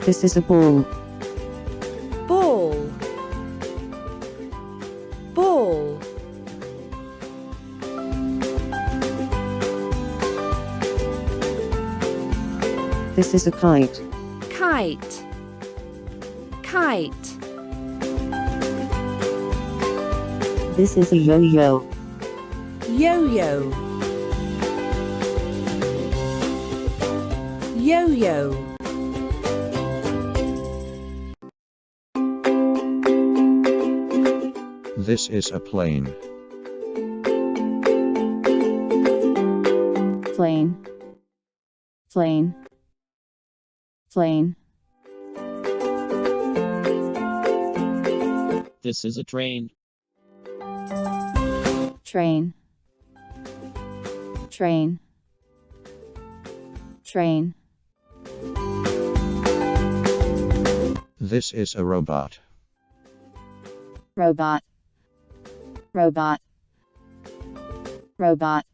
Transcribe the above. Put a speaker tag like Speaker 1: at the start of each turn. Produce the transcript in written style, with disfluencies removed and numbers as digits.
Speaker 1: This is a ball.
Speaker 2: Ball. Ball.
Speaker 1: This is a kite.
Speaker 2: Kite. Kite.
Speaker 1: This is a yo-yo.
Speaker 2: Yo-yo. Yo-yo.
Speaker 3: This is a plane.
Speaker 4: Plane. Plane. Plane.
Speaker 5: This is a train.
Speaker 4: Train. Train. Train.
Speaker 3: This is a robot.
Speaker 4: Robot. Robot. Robot.